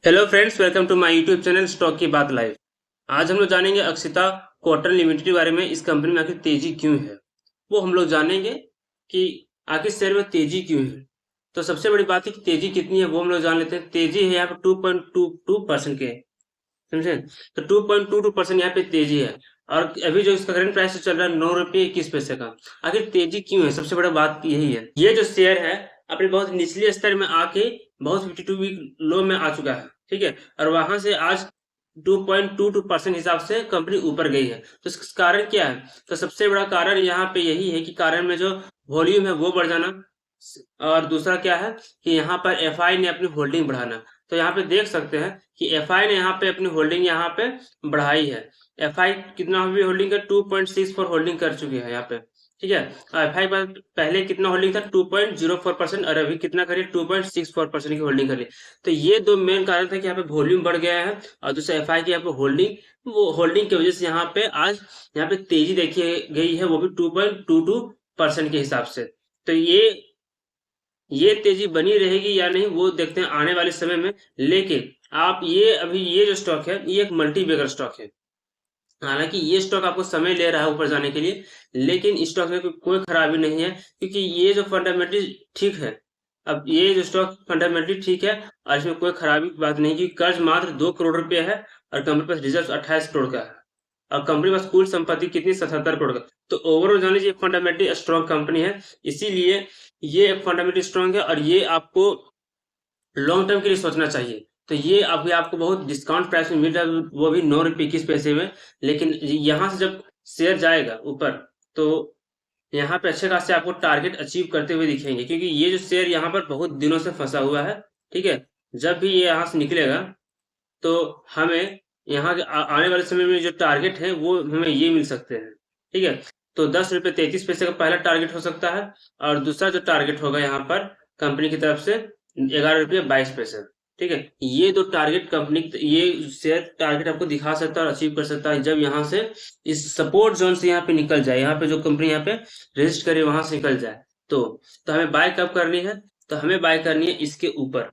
Hello friends, welcome to my YouTube channel stock की बात live. आज हम लोग जानेंगे अक्षिता कॉटन लिमिटेड के बारे में। इस कंपनी में आखिर तेजी क्यों है, वो हम लोग जानेंगे कि आखिर शेयर में तेजी क्यों है। तो सबसे बड़ी बात है कि तेजी कितनी है वो हम लोग जान लेते हैं। तेजी है यहाँ पे 2.22% के, समझे। तो 2.22% यहाँ पे तेजी है। और अभी जो इसका करंट प्राइस चल रहा है 9 रुपये 21 पैसे का। आखिर तेजी क्यों है, सबसे बड़ा बात यही है। ये जो शेयर है अपने बहुत निचले स्तर में आके बहुत 52 वीक लो में आ चुका है, ठीक है। और वहां से आज 2.22% हिसाब से कंपनी ऊपर गई है। तो इसका कारण क्या है? तो सबसे बड़ा कारण यहाँ पे यही है कि कारण में जो वॉल्यूम है वो बढ़ जाना, और दूसरा क्या है कि यहाँ पर एफआई ने अपनी होल्डिंग बढ़ाना। तो यहाँ पे देख सकते हैं कि एफआई ने यहाँ पे अपनी होल्डिंग यहाँ पे बढ़ाई है। एफआई कितना भी होल्डिंग कर 2.64 होल्डिंग कर चुकी है यहाँ पे, ठीक है। एफआई पर पहले कितना होल्डिंग था 2.04% और अभी कितना करी 2.64% की होल्डिंग करी। तो ये दो मेन कारण था कि यहाँ पे वॉल्यूम बढ़ गया है, और दूसरा एफआई की यहाँ पे होल्डिंग, वो होल्डिंग की वजह से यहाँ पे आज यहाँ पे तेजी देखी गई है, वो भी 2.22% के हिसाब से। तो ये तेजी बनी रहेगी या नहीं वो देखते हैं आने वाले समय में। लेकिन आप ये अभी ये जो स्टॉक है ये एक मल्टी बैगर स्टॉक है। हालांकि ये स्टॉक आपको समय ले रहा है ऊपर जाने के लिए, लेकिन इस स्टॉक में कोई खराबी नहीं है, क्योंकि ये जो फंडामेंटली ठीक है। अब ये जो स्टॉक फंडामेंटली ठीक है और इसमें कोई खराबी की बात नहीं, क्योंकि कर्ज मात्र 2 करोड़ रुपया है और कंपनी पास रिजर्व 28 करोड़ का है। और कंपनी पास कुल संपत्ति कितनी 77 करोड़ का। तो ओवरऑल जान लीजिए फंडामेंटली स्ट्रॉन्ग कंपनी है। इसीलिए ये एक फंडामेंटली स्ट्रॉन्ग है और ये आपको लॉन्ग टर्म के लिए सोचना चाहिए। तो ये अभी आपको बहुत डिस्काउंट प्राइस में मिल रहा है, वो भी 9 रुपये 21 पैसे में। लेकिन यहाँ से जब शेयर जाएगा ऊपर तो यहाँ पे अच्छे खासे आपको टारगेट अचीव करते हुए दिखेंगे, क्योंकि ये जो शेयर यहाँ पर बहुत दिनों से फंसा हुआ है, ठीक है। जब भी ये यहाँ से निकलेगा तो हमें यहाँ के आने वाले समय में जो टारगेट है वो हमें ये मिल सकते हैं, ठीक है। तो 10 रुपये 33 पैसे का पहला टारगेट हो सकता है, और दूसरा जो टारगेट होगा यहाँ पर कंपनी की तरफ से 11 रुपये 22 पैसे, ठीक है। ये दो टारगेट कंपनी ये शेयर टारगेट आपको दिखा सकता है और अचीव कर सकता है जब यहाँ से इस सपोर्ट जोन से यहाँ पे निकल जाए, यहाँ पे जो कंपनी यहाँ पे रजिस्ट करे वहां से निकल जाए। तो हमें बाय कब करनी है? तो हमें बाय करनी है इसके ऊपर,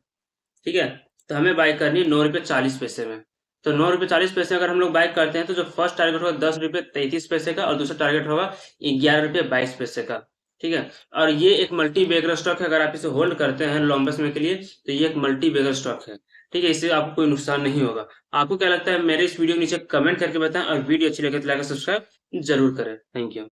ठीक है। तो हमें बाय करनी है 9 रुपये 40 पैसे में। तो 9 रुपये 40 पैसे अगर हम लोग बाय करते हैं तो जो फर्स्ट टारगेट होगा 10 रुपये 33 पैसे का और दूसरा टारगेट होगा 11 रुपये 22 पैसे का, ठीक है। और ये एक मल्टी बैगर स्टॉक है। अगर आप इसे होल्ड करते हैं लंबे समय के लिए तो ये एक मल्टी बैगर स्टॉक है, ठीक है। इससे आपको कोई नुकसान नहीं होगा। आपको क्या लगता है मेरे इस वीडियो के नीचे कमेंट करके बताएं, और वीडियो अच्छी लगे तो लाइक और सब्सक्राइब जरूर करें। Thank you.